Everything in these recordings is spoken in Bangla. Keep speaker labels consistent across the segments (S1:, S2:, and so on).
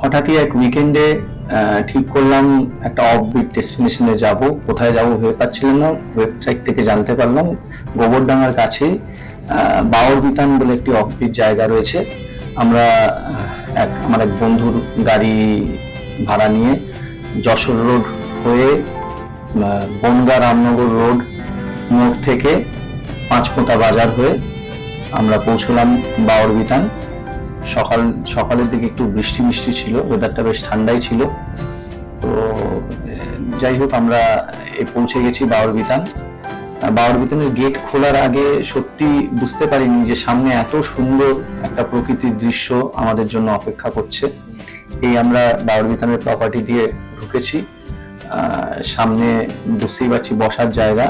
S1: হঠাৎই এক উইকেন্ডে ঠিক করলাম একটা অফবিট ডেস্টিনেশনে যাব। কোথায় যাব ভেবে পাচ্ছিলাম না, ওয়েবসাইট থেকে জানতে পারলাম গোবরডাঙ্গার কাছে বাওরবিতান বলে একটি অফবিট জায়গা রয়েছে। আমরা আমার এক বন্ধুর গাড়ি ভাড়া নিয়ে যশোর রোড হয়ে বনগাঁ রামনগর রোড মোড় থেকে পাঁচপোতা বাজার হয়ে আমরা পৌঁছলাম বাওরবিতান। সকালের দিকে একটু বৃষ্টি মিষ্টি ছিল, ওয়েদারটা বেশ ঠান্ডাই ছিল। তো যাই হোক, আমরা পৌঁছে গেছি বাওরবিতান। বাওরবিতানের গেট খোলার আগে সত্যি বুঝতে পারিনি যে সামনে এত সুন্দর একটা প্রকৃতির দৃশ্য আমাদের জন্য অপেক্ষা করছে। এই আমরা বাওরবিতানের প্রপার্টি দিয়ে ঢুকেছি। সামনে বুঝতেই পারছি বসার জায়গা।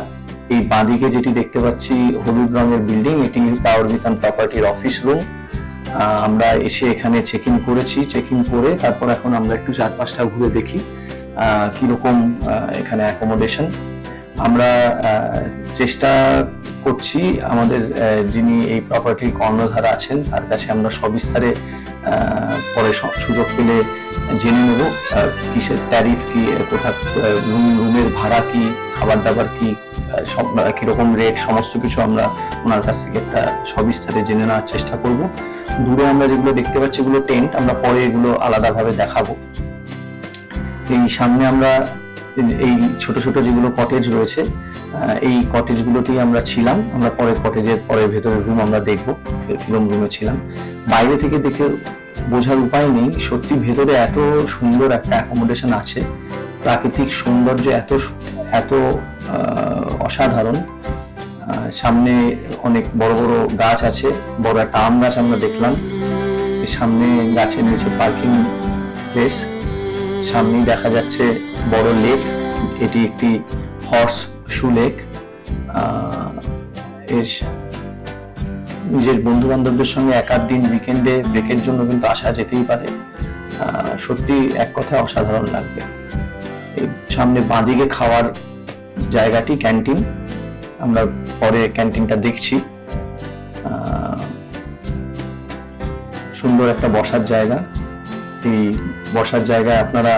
S1: এই বাঁদিকে যেটি দেখতে পাচ্ছি হলুদ রঙের বিল্ডিং, এটি বাওরবিতান প্রপার্টির অফিস রুম। আমরা এসে এখানে চেক ইন করেছি। চেক ইন করে তারপর এখন আমরা একটু চারপাশটা ঘুরে দেখি কিরকম এখানে অ্যাকোমোডেশন। আমরা চেষ্টা করছি আমাদের যিনি এই প্রপার্টির কর্ণধার আছেন তার কাছে আমরা সবিস্তারে পরে সুযোগ পেলে জেনে নেব কিসের ট্যারিফ কি, কোথা রুমের ভাড়া কি, খাবার দাবার কি, সব কিরকম রেট, সমস্ত কিছু আমরা ওনার কাছ থেকে একটা সবিস্তারে জেনে নেওয়ার চেষ্টা করব। দূরে আমরা যেগুলো দেখতে পাচ্ছি এগুলো টেন্ট, আমরা পরে এগুলো আলাদাভাবে দেখাবো। এই সামনে আমরা এই ছোট ছোট যেগুলো কটেজ রয়েছে, এই কটেজ গুলোতেই আমরা ছিলাম। আমরা পরে ভেতরের রুম আমরা দেখবো কিরকম রুমে ছিলাম। বাইরে থেকে দেখে বোঝার উপায় নেই, সত্যি ভেতরে এত সুন্দর একটা অ্যাকোমোডেশন আছে, প্রাকৃতিক সৌন্দর্য এত এত অসাধারণ। সামনে অনেক বড় বড় গাছ আছে, বড় একটা আম গাছ আমরা দেখলাম। সামনে গাছের নিচে পার্কিং প্লেস। সামনেই দেখা যাচ্ছে বড় লেক, এটি একটি হর্স শু লেক। এর নিজের বন্ধু বান্ধবদের সঙ্গে এক আধ দিন উইকেন্ডে ব্রেকের জন্য কিন্তু আসা যেতেই পারে। সত্যি এক কথায় অসাধারণ লাগবে। সামনে বাঁদিকে খাওয়ার জায়গাটি ক্যান্টিন, আমরা পরে ক্যান্টিনটা দেখছি। সুন্দর একটা বসার জায়গা। এই বসার জায়গায় আপনারা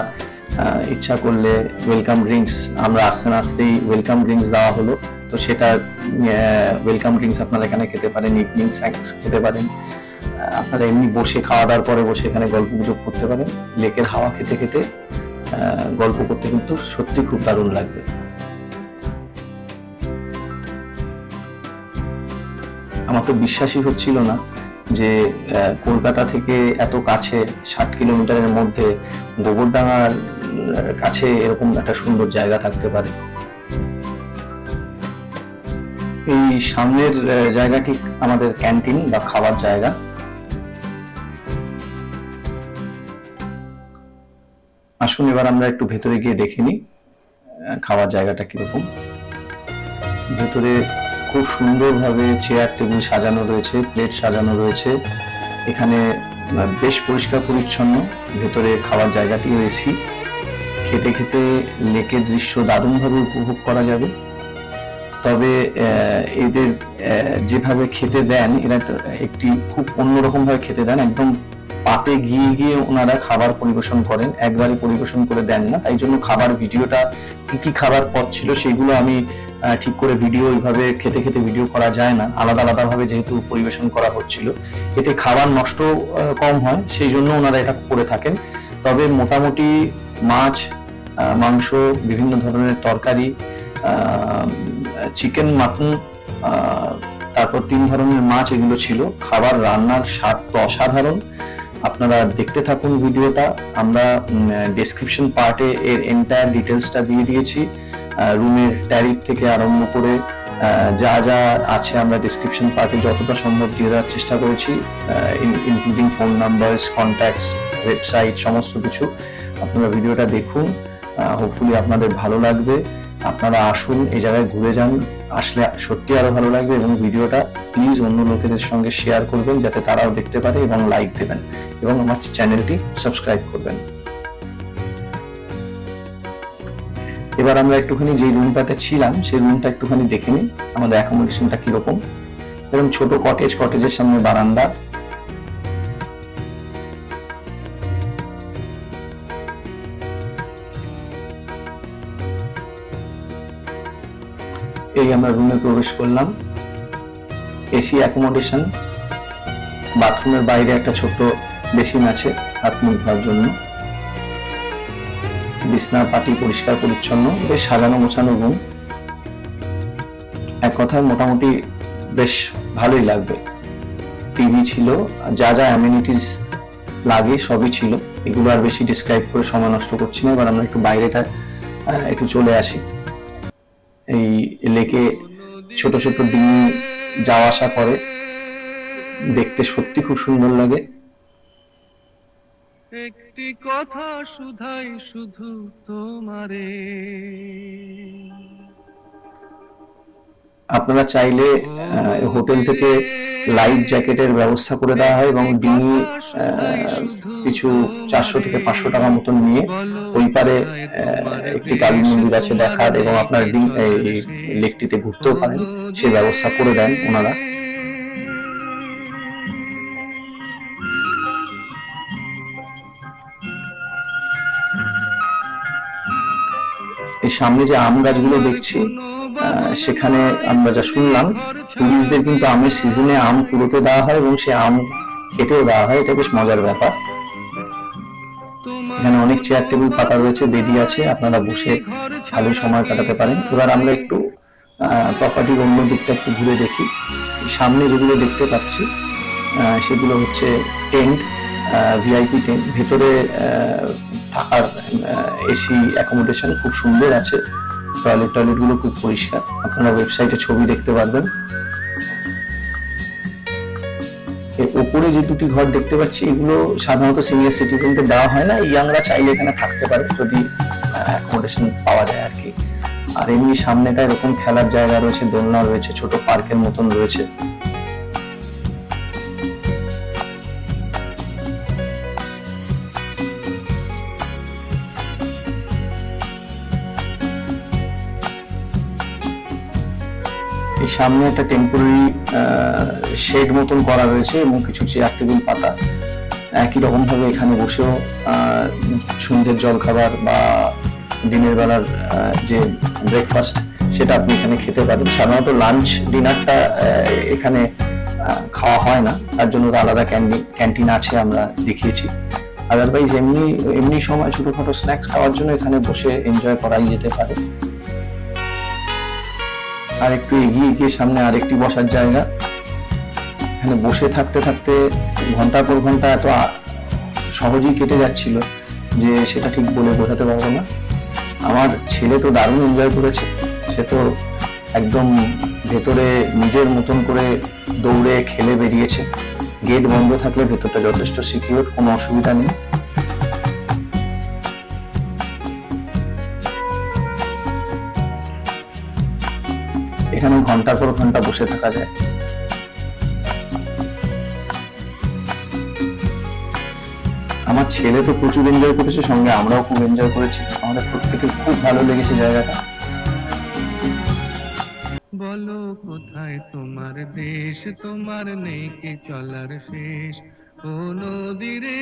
S1: ইচ্ছা করলে ওয়েলকাম ড্রিঙ্কস, আমরা আসতে না আসতেই ওয়েলকাম ড্রিঙ্কস দেওয়া হলো, তো সেটা ওয়েলকাম ড্রিঙ্কস আপনারা এখানে খেতে পারেন, ইভিনিং স্ন্যাক্স খেতে পারেন। আপনারা এমনি বসে খাওয়া দাওয়ার পরে বসে এখানে গল্প গুজব করতে পারেন। লেকের হাওয়া খেতে খেতে গল্প করতে কিন্তু সত্যি খুব দারুণ লাগবে। আমার তো বিশ্বাসই হচ্ছিল না যে কলকাতা থেকে এত কাছে 60 কিলোমিটারের মধ্যে গোবরডাঙ্গার কাছে এরকম একটা সুন্দর জায়গা থাকতে পারে। এই সামনের জায়গাটি আমাদের ক্যান্টিন বা খাবার জায়গা। আসুন এবার আমরা একটু ভেতরে গিয়ে দেখে নিই খাওয়ার জায়গাটা কিরকম। ভেতরে খুব সুন্দরভাবে চেয়ার টেবিল সাজানো রয়েছে, প্লেট সাজানো রয়েছে। এখানে বেশ পরিষ্কার পরিচ্ছন্ন। ভেতরে খাওয়ার জায়গাটিও এসি। খেতে খেতে লেকের দৃশ্য দারুণভাবে উপভোগ করা যাবে। তবে এদের যেভাবে খেতে দেন, এরা একটি খুব অন্যরকম ভাবে খেতে দেন। একদম পাতে গিয়ে গিয়ে ওনারা খাবার পরিবেশন করেন, একবারে পরিবেশন করে দেন না। তাই জন্য খাবার ভিডিওটা কি কি খাবার পদ ছিল সেগুলো আমি ঠিক করে ভিডিও এইভাবে খেতে খেতে ভিডিও করা যায় না, আলাদা আলাদা ভাবে যেহেতু পরিবেশন করা হচ্ছিল। এতে খাবার নষ্ট কম হয়, সেই জন্য ওনারা এটা করে থাকেন। তবে মোটামুটি মাছ, মাংস, বিভিন্ন ধরনের তরকারি, চিকেন, মাটন, তারপর 3 ধরনের মাছ, এগুলো ছিল। খাবার রান্নার স্বাদ তো অসাধারণ। আপনারা দেখতে থাকুন ভিডিওটা। আমরা ডেসক্রিপশন পার্টে এর এন্টায়ার ডিটেলসটা দিয়ে দিয়েছি। রুমের ট্যারিফ থেকে আরম্ভ করে যা যা আছে আমরা ডেসক্রিপশন পার্টে যতটা সম্ভব দিয়ে দেওয়ার চেষ্টা করেছি, including phone numbers, contacts, website, সমস্ত কিছু। আপনারা ভিডিওটা দেখুন, হোপফুলি আপনাদের ভালো লাগবে। আপনারা আসুন, এই জায়গায় ঘুরে যান, আসলে সত্যি আরো ভালো লাগবে। এবং ভিডিওটা প্লিজ অন্য লোকেদের সঙ্গে শেয়ার করবেন যাতে তারাও দেখতে পারে, এবং লাইক দেবেন, এবং আমার চ্যানেলটি সাবস্ক্রাইব করবেন। এবার আমরা একটুখানি যে রুমটাতে ছিলাম সেই রুমটা একটুখানি দেখে নিই আমাদের অ্যাকোমোডেশনটা কিরকম। এরকম ছোট কটেজের সামনে বারান্দা, এই আমরা রুমে প্রবেশ করলাম। এসি অ্যাকোমোডেশন, বাথরুমের বাইরে একটা ছোট্ট বেসিন আছে হাত মুখ ধোয়ার জন্য, বিছনা পাটি পরিষ্কার পরিচ্ছন্ন, বেশ সাজানো গোছানো রুম। এক কথায় মোটামুটি বেশ ভালোই লাগবে। টিভি ছিল, যা যা অ্যামিনিটিস লাগে সবই ছিল। এগুলো আর বেশি ডিসক্রাইব করে সময় নষ্ট করছি না। এবার আমরা একটু বাইরেটা একটু চলে আসি। এই লেকে ছোট ছোট ডিঙি যাওয়া আসা করে, দেখতে সত্যি খুব সুন্দর লাগে।
S2: একটি কথা শুধাই শুধু তোমারে।
S1: আপনারা চাইলে হোটেল থেকে লাইফ জ্যাকেটের ব্যবস্থা করে দেওয়া হয় এবং ডিঙি কিছু 400 থেকে 500 টাকা মতন নিয়ে ওই পারে একটি কালী মন্দির আছে দেখার এবং আপনার লেকটিতে ঘুরতেও পারেন, সে ব্যবস্থা করে দেন ওনারা। এই সামনে যে আম গাছগুলো দেখছি, সেখানে আমরা যা শুনলাম টুরিস্টদের কিন্তু আমের সিজনে আম কুড়োতে দেওয়া হয় এবং সে আম খেতেও দেওয়া হয়। এটা বেশ মজার ব্যাপার। এখানে অনেক চেয়ার টেবিল পাতা রয়েছে, বেদি আছে, আপনারা বসে ভালো সময় কাটাতে পারেন। এবার আমরা একটু প্রপার্টির অন্য দিকটা একটু ঘুরে দেখি। সামনে যেগুলো দেখতে পাচ্ছি সেগুলো হচ্ছে টেন্ট, ভিআইপি টেন্ট। ভেতরে থাকার এসি অ্যাকোমোডেশন খুব সুন্দর আছে, টয়লেট গুলো খুব পরিষ্কার, আপনারা ওয়েবসাইটে ছবি দেখতে পারবেন। উপরে যে দুটি ঘর দেখতে পাচ্ছি এগুলো সাধারণত সিনিয়র সিটিজেনদের দেওয়া হয় না, ইয়াংরা চাইলে এখানে থাকতে পারে যদি অ্যাকোমোডেশন পাওয়া যায় আর কি। আর এমনি সামনেটা এরকম খেলার জায়গা রয়েছে, দোলনা রয়েছে, ছোট পার্কের মতন রয়েছে। এই সামনে একটা টেম্পোরারি শেড মতন করা রয়েছে এবং কিছু চেয়ার টেবিল পাতা। একই রকম ভাবে এখানে বসেও সন্ধ্যের জলখাবার বা দিনের বেলার যে ব্রেকফাস্ট সেটা আপনি এখানে খেতে পারেন। সাধারণত লাঞ্চ ডিনারটা এখানে খাওয়া হয় না, তার জন্য আলাদা ক্যান্টিন আছে, আমরা দেখিয়েছি। আদারওয়াইজ এমনি সময় ছোটখাটো স্ন্যাক্স খাওয়ার জন্য এখানে বসে এনজয় করাই যেতে পারে। আর একটু এগিয়ে গিয়ে সামনে আরেকটি বসার জায়গা। এখানে বসে থাকতে থাকতে ঘন্টার পর ঘন্টা এত সহজেই কেটে যাচ্ছিল যে সেটা ঠিক বলে বোঝাতে পারবো না। আমার ছেলে তো দারুণ এনজয় করেছে, সে তো একদম ভেতরে নিজের মতন করে দৌড়ে খেলে বেরিয়েছে। গেট বন্ধ থাকলে ভেতরটা যথেষ্ট সিকিউর, কোনো অসুবিধা নেই। এখানে ঘন্টার পর ঘন্টা বসে থাকা যায়। আমার ছেলে তো প্রচুর এনজয় করেছে, সঙ্গে আমরাও খুব এনজয় করেছি। আমাদের প্রত্যেকের খুব ভালো লেগেছে জায়গাটা।
S2: বলো কোথায় তোমার দেশ, তোমার নেই কি চলার শেষ, ও নদীরে।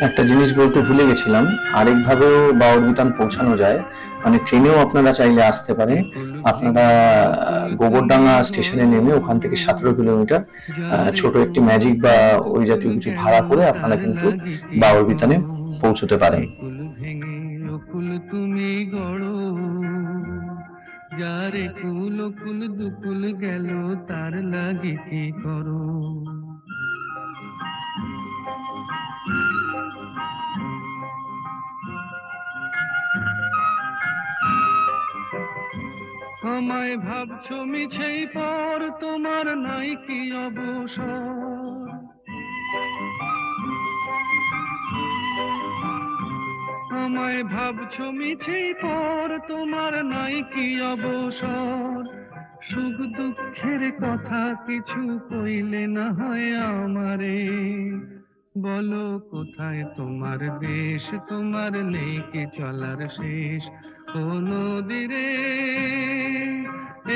S1: একটা জিনিস বলতে ভুলে গেছিলাম, আরেকভাবেও বাউরবিতান পৌঁছানো যায়, মানে ট্রেনেও আপনারা চাইলে আসতে পারেন। আপনারা গোবরডাঙ্গা স্টেশনে নেমে ওখান থেকে 17 কিলোমিটার ছোট একটি ম্যাজিক বা ওই জাতীয় কিছু ভাড়া করে আপনারা কিন্তু বাউরবিতানে পৌঁছতে পারেন।
S2: তুমি গড়ো, যারে কুল কুল দুকুল গেল তার লাগে কি করো। আমায় ভাবছো মিছেই পর, তোমার নাই কি অবসর। আমায় ভাবছো মিছেই পর, তোমার নাই কি অবসর। সুখ দুঃখের কথা কিছু কইলে না হয় আমারে, বলো কোথায় তোমার দেশ, তোমার নেই কি চলার শেষ, ও নদীরে।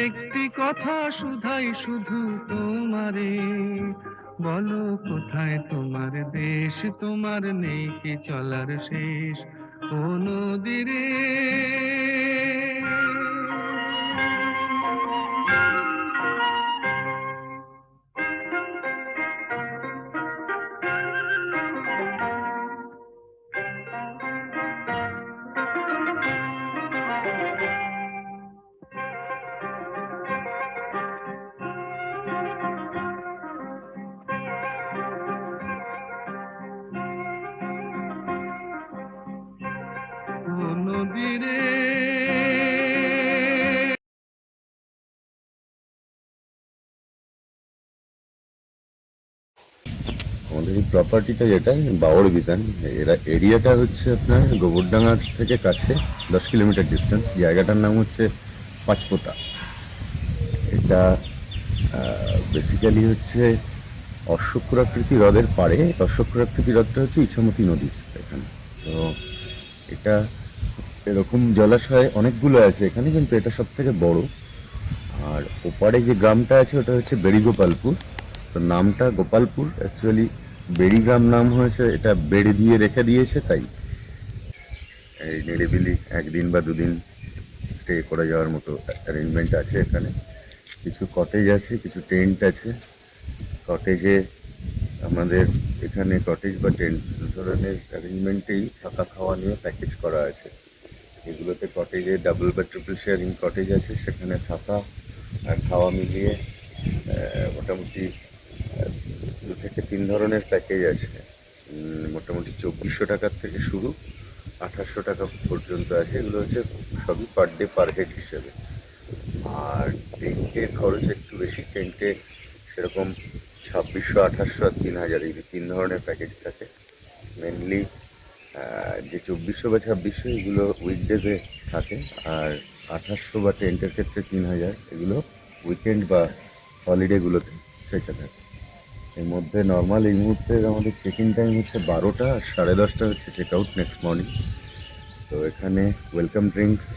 S2: একটি কথা শুধাই শুধু তোমারে, বলো কোথায় তোমার দেশ, তোমার নেই কি চলার শেষ, ও নদীরে।
S3: এই প্রপার্টিটা যেটা বাওড় বিতান, এরা এরিয়াটা হচ্ছে আপনার গোবরডাঙ্গার থেকে কাছে 10 কিলোমিটার ডিস্টেন্স। জায়গাটার নাম হচ্ছে পাঁচপোতা। এটা বেসিক্যালি হচ্ছে অশ্বক্ষুরাকৃতি হ্রদের পাড়ে। অশ্বক্ষুরাকৃতি হ্রদটা হচ্ছে ইছামতি নদীর এখানে। তো এটা এরকম জলাশয় অনেকগুলো আছে এখানে, কিন্তু এটা সব থেকে বড়। আর ওপারে যে গ্রামটা আছে ওটা হচ্ছে বেড়িগোপালপুর। তো নামটা গোপালপুর, অ্যাকচুয়ালি বেড়িগ্রাম নাম হয়েছে, এটা বেড়ে দিয়ে রেখে দিয়েছে, তাই এই নিরিবিলি একদিন বা দুদিন স্টে করে যাওয়ার মতো অ্যারেঞ্জমেন্ট আছে এখানে। কিছু কটেজ আছে, কিছু টেন্ট আছে। কটেজে আমাদের এখানে কটেজ বা টেন্ট দু ধরনের অ্যারেঞ্জমেন্টেই থাকা খাওয়া নিয়ে প্যাকেজ করা আছে। এগুলোতে কটেজে ডাবল বা ট্রিপল শেয়ারিং কটেজ আছে, সেখানে থাকা আর খাওয়া মিলিয়ে মোটামুটি 2 থেকে 3 ধরনের প্যাকেজ আছে। মোটামুটি 2400 টাকার থেকে শুরু, 2800 টাকা পর্যন্ত আছে। এগুলো হচ্ছে সবই পার ডে পার হেড হিসেবে। আর টেন্টের খরচ একটু বেশি। টেন্টে সেরকম 2600, 2800 আর 3000, এই 3 ধরনের প্যাকেজ থাকে। মেনলি যে 2400 বা 2600 এগুলো উইকডেজে থাকে, আর 2800 বা টেন্টের ক্ষেত্রে 3000 এগুলো উইকেন্ড বা হলিডেগুলোতে সেটা থাকে। এর মধ্যে নর্মাল এই মুহূর্তে আমাদের চেক ইন টাইম হচ্ছে 12টা, আর 10:30 হচ্ছে চেক আউট নেক্সট মর্নিং। তো এখানে welcome drinks,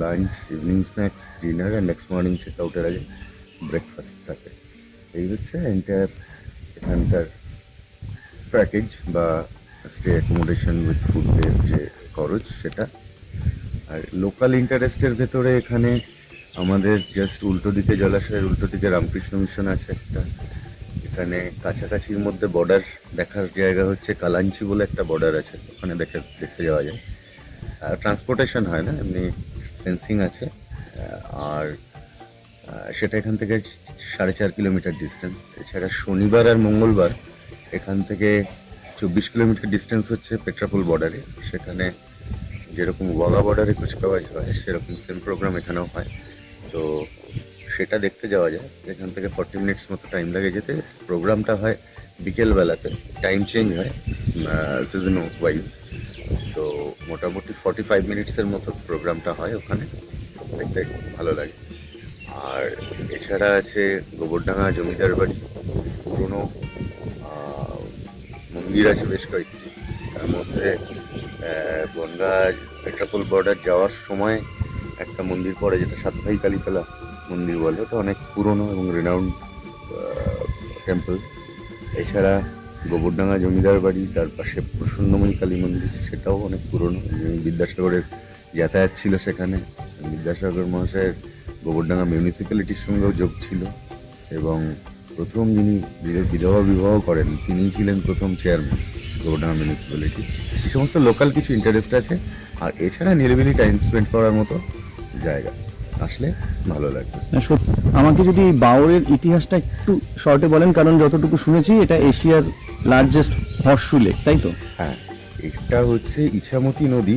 S3: lunch, evening snacks, dinner আর নেক্সট মর্নিং চেক আউটের আগে ব্রেকফাস্ট থাকে। এই হচ্ছে এন্টায়ার এখানকার প্যাকেজ বা স্টে অ্যাকোমোডেশন উইথ ফুডের যে খরচ সেটা। আর লোকাল ইন্টারেস্টের ভেতরে এখানে আমাদের জাস্ট উল্টো দিকে, জলাশয়ের উল্টো দিকে রামকৃষ্ণ মিশন আছে একটা। এখানে কাছাকাছির মধ্যে বর্ডার দেখার জায়গা হচ্ছে কালাঞ্চি বলে একটা বর্ডার আছে, ওখানে দেখতে যাওয়া যায়। ট্রান্সপোর্টেশন হয় না, এমনি ফেন্সিং আছে। আর সেটা এখান থেকে 4.5 কিলোমিটার ডিস্টেন্স। এছাড়া শনিবার আর মঙ্গলবার এখান থেকে 24 কিলোমিটার ডিস্টেন্স হচ্ছে পেট্রাপোল বর্ডারে। সেখানে যেরকম ওয়াঘা বর্ডারে কুচকাওয়াজ হয়, সেরকম সেম প্রোগ্রাম এখানেও হয়। তো সেটা দেখতে যাওয়া যায়। এখান থেকে 40 মিনিটস মতো টাইম লাগে যেতে। প্রোগ্রামটা হয় বিকেলবেলাতে, টাইম চেঞ্জ হয় সিজন ওয়াইজ। তো মোটামুটি 45 মিনিটসের মতো প্রোগ্রামটা হয় ওখানে, দেখতে ভালো লাগে। আর এছাড়া আছে গোবরডাঙ্গা জমিদার বাড়ি, পুরনো মন্দির আছে বেশ কয়েকটি। তার মধ্যে বনগাঁ পেট্রাপোল বর্ডার যাওয়ার সময় একটা মন্দির পড়ে, যেটা সাতভাই কালীতলা মন্দির বলে। ওটা অনেক পুরনো এবং রিনাউন্ড টেম্পল। এছাড়া গোবরডাঙ্গা জমিদার বাড়ি, তার পাশে প্রসন্নময়ী কালী মন্দির, সেটাও অনেক পুরনো। বিদ্যাসাগরের যাতায়াত ছিল সেখানে। বিদ্যাসাগর মহাশয়ের গোবরডাঙ্গা মিউনিসিপ্যালিটির সঙ্গেও যোগ ছিল, এবং প্রথম যিনি বিধবা বিবাহ করেন তিনিই ছিলেন প্রথম চেয়ারম্যান গোবরডাঙ্গা মিউনিসিপ্যালিটি। এই সমস্ত লোকাল কিছু ইন্টারেস্ট আছে। আর এছাড়া নিরিবিলি টাইম স্পেন্ড করার মতো জায়গা, আসলে ভালো লাগবে।
S4: আমাকে যদি এই বাওড়ের ইতিহাসটা একটু শর্টে বলেন, কারণ যতটুকু শুনেছি এটা এশিয়ার লার্জেস্ট হর্সশু লেক, তাই তো?
S3: হ্যাঁ, এটা হচ্ছে ইছামতি নদী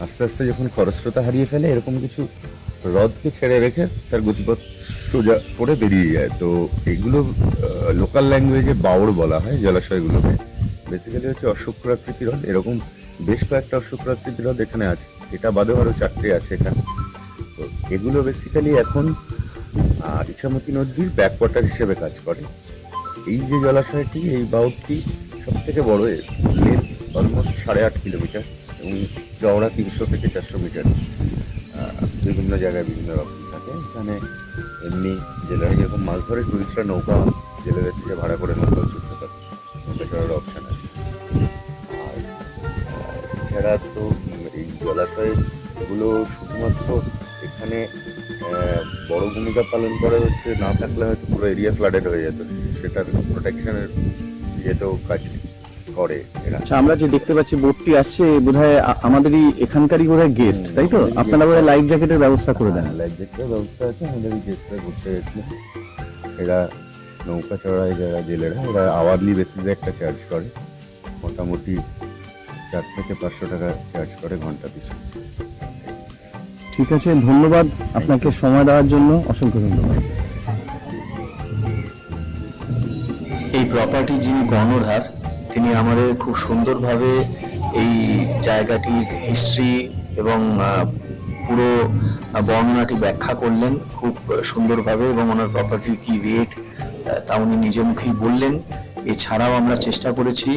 S3: আস্তে আস্তে যখন খরস্রোতা হারিয়ে ফেলে, এরকম কিছু হ্রদকে ছেড়ে রেখে তার গতিপথ সোজা করে বেরিয়ে যায়। তো এগুলো লোকাল ল্যাঙ্গুয়েজে বাওড় বলা হয় জলাশয়গুলোকে। বেসিক্যালি হচ্ছে অশ্বক্ষুরাকৃতি হ্রদ। এরকম বেশ কয়েকটা অশ্বক্ষুরাকৃতি হ্রদ এখানে আছে, এটা বাদেও আরও 4টে আছে এখানে। তো এগুলো বেসিক্যালি এখন ইছামতি নদীর ব্যাকওয়াটার হিসেবে কাজ করে। এই যে জলাশয়টি, এই বাউটটি সব থেকে বড়, লেন্থ অলমোস্ট 8.5 কিলোমিটার এবং চওড়া 300 থেকে 400 মিটার। বিভিন্ন জায়গায় বিভিন্ন রকম থাকে। এখানে এমনি জেলেরা যেরকম মাছ ধরে, টুরিস্টরা নৌকা জেলেদের থেকে ভাড়া করে নৌকা চড়তে পারে, নৌকা চড়ার অপশান আছে। আর এছাড়া তো এই জলাশয়গুলো শুধুমাত্র এখানে বড় ভূমিকা পালন করে হচ্ছে, না থাকলে হয়তো পুরো এরিয়া ফ্লাডেড হয়ে যেত, সেটার প্রোটেকশনের ইয়েতেও কাজ করে এরা।
S4: আচ্ছা, আমরা যে দেখতে পাচ্ছি বোটটি আসছে, বোধহয় আমাদেরই এখানকারই বোধহয় গেস্ট, তাই তো? আপনারা বোধহয় লাইফ জ্যাকেটের ব্যবস্থা করে দেন।
S3: লাইফ জ্যাকেটের ব্যবস্থা আছে। আমাদের এই গেস্টরা ঘুরতে গেছিল, এরা নৌকা চড়ায় যারা জেলেরা, এরা আওয়ারলি বেসিসে একটা চার্জ করে। মোটামুটি 4 থেকে 500 টাকা চার্জ করে ঘন্টা পিছু।
S4: ঠিক আছে, ধন্যবাদ আপনাকে সময় দেওয়ার জন্য, অসংখ্য ধন্যবাদ।
S1: এই প্রপার্টি যিনি কর্ণধার, তিনি আমাদের খুব সুন্দরভাবে এই জায়গাটির হিস্ট্রি এবং পুরো বর্ণনাটি ব্যাখ্যা করলেন খুব সুন্দরভাবে, এবং ওনার প্রপার্টির কি রেট তা উনি নিজে মুখেই বললেন। এছাড়াও আমরা চেষ্টা করেছি,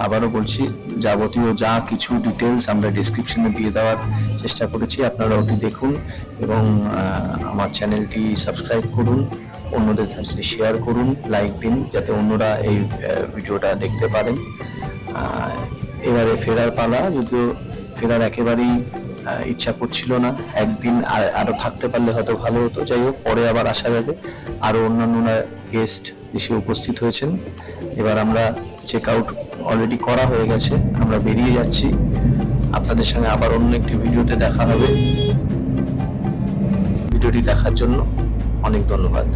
S1: আবারও বলছি, যাবতীয় যা কিছু ডিটেলস আমরা ডিসক্রিপশনে দিয়ে দেওয়ার চেষ্টা করেছি। আপনারা ওটি দেখুন এবং আমার চ্যানেলটি সাবস্ক্রাইব করুন, অন্যদের সাথে শেয়ার করুন, লাইক দিন, যাতে অন্যরা এই ভিডিওটা দেখতে পারেন। এবারে ফেরার পালা, যদিও ফেরার একেবারেই ইচ্ছা করছিল না, একদিন আরো থাকতে পারলে হয়তো ভালো হতো। যাই হোক, পরে আবার আসা যাবে। আরো অন্যান্য গেস্ট এসে উপস্থিত হয়েছেন। এবার আমরা চেক আউট অলরেডি করা হয়ে গেছে, আমরা বেরিয়ে যাচ্ছি। আপনাদের সঙ্গে আবার অন্য একটি ভিডিওতে দেখা হবে। ভিডিওটি দেখার জন্য অনেক ধন্যবাদ।